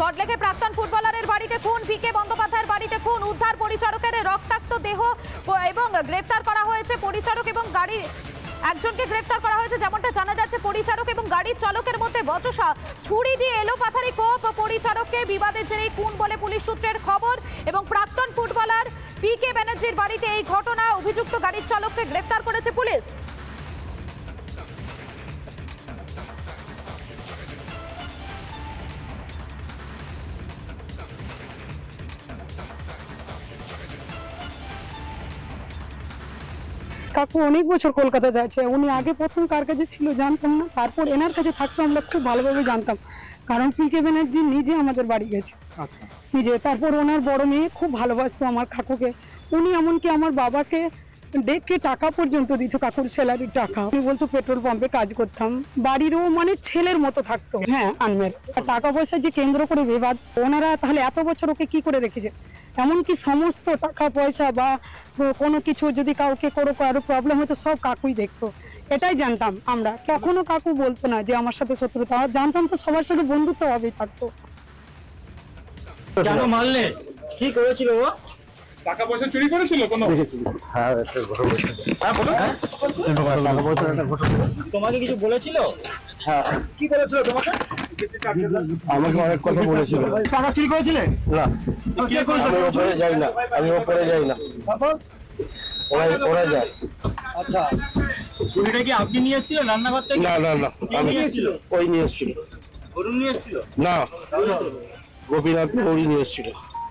সল্টলেকে প্রাক্তন ফুটবলারের বাড়িতে খুন, পিকে বন্দ্যোপাধ্যায়ের বাড়িতে খুন, উদ্ধার পরিচারকের রক্তাক্ত দেহ এবং গ্রেফতার করা হয়েছে পরিচারক এবং গাড়ি একজনকে গ্রেফতার করা হয়েছে। যেমনটা জানা যাচ্ছে, পরিচারক এবং গাড়ির চালকের মধ্যে বচসা, ছুরি দিয়ে এলোপাথারি কোপ, পরিচারককে বিবাদের জেরেই খুন বলে পুলিশ সূত্রের খবর। এবং প্রাক্তন ফুটবলার পিকে ব্যানার্জির বাড়িতে এই ঘটনা, অভিযুক্ত গাড়ির চালককে গ্রেফতার করেছে পুলিশ। কাকু অনেক বছর কলকাতাতে আছে। উনি আগে প্রথম কার কাছে ছিল জানতাম না, তারপর এনার কাছে থাকতো আমরা খুব ভালোভাবে জানতাম, কারণ পিকে ব্যানার্জি নিজে আমাদের বাড়ি গেছে নিজে। তারপর ওনার বড় মেয়ে খুব ভালোবাসতো আমার কাকুকে। উনি এমনকি আমার বাবাকে ডেকে টাকা পর্যন্ত দিত, কাকুর স্যালারির টাকা। উনি বলতো পেট্রোল পাম্পে কাজ করতাম, বাড়িরও মানে ছেলের মতো থাকতো। হ্যাঁ, আনমের টাকা পয়সা যে কেন্দ্র করে বিবাদ, ওনারা তাহলে এত বছর ওকে কি করে রেখেছে? এমনকি সমস্ত টাকা পয়সা বা কোনো কিছু যদি কাউকে কারো প্রবলেম হতো সব কাকুই দেখতো। এটাই জানতাম আমরা। কখনো কাকু বলতো না যে আমার সাথে শত্রুতা, জানতাম তো সবার সাথে বন্ধুত্ব ভাবেই থাকতো। কেন মারলে? কি করেছিল ও? টাকা পয়সা চুরি করেছিল কোনো? হ্যাঁ, তোমাকে কিছু বলেছিল? হ্যাঁ। কি করেছিল তোমাকে? আমাকে অনেক কথা বলেছিল। টাকা চুরি করেছিলে? না, আমি ওপরে যাই না, আমি ওপরে যাই না, তারপর ওরা যায়। আচ্ছা, চুরিটা কি আপনি নিয়ে এসেছিলেন রান্নাঘর থেকে? না না না, আমি নিয়ে এসেছিল। ওই নিয়ে এসেছিল। অরুণ নিয়ে এসেছিল? না, গোপীনাথ ওই নিয়ে এসেছিল।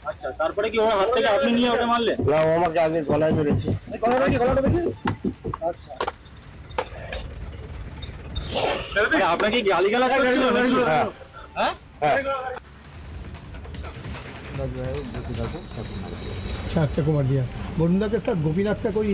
আচ্ছা, তারপরে কি ওর হাত থেকে আপনি নিয়ে ওকে মারলেন? না, ও আমাকে আগে গলায় মেরেছে। গলাটা দেখি। আচ্ছা, আপনাকে গালিগালা করেছিল? হ্যাঁ হ্যাঁ, হ্যাঁ। अच्छा, अक्षय कुमार दिया। वरुणा के साथ गोपीनाथ का कोई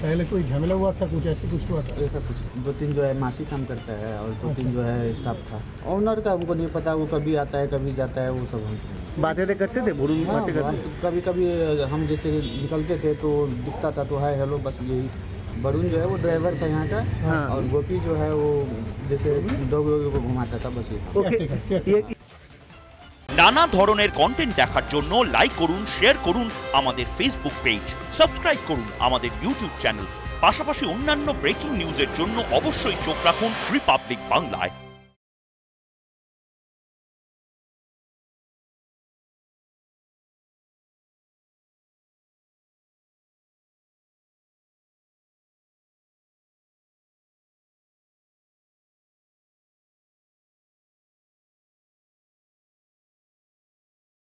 पहले कोई झमेला हुआ था, कुछ ऐसे कुछ हुआ था? ऐसा कुछ 2-3 जो है मासी काम करता है और 2-3 जो है स्टाफ था। ऑनर का हमको नहीं पता, वो कभी आता है कभी जाता है, वो सब हमको बातें करते थे, वरुण बातें करते थे। कभी कभी हम जैसे निकलते थे तो दिखता था तो हाय हेलो, बस यही। वरुण जो है वो ड्राइवर था यहाँ का। हाँ। और गोपी जो है वो जैसे डॉग को घुमाता था, बस ये। নানা ধরনের কন্টেন্ট দেখার জন্য লাইক করুন, শেয়ার করুন আমাদের ফেসবুক পেজ, সাবস্ক্রাইব করুন আমাদের ইউটিউব চ্যানেল। পাশাপাশি অন্যান্য ব্রেকিং নিউজের জন্য অবশ্যই চোখ রাখুন রিপাবলিক বাংলায়।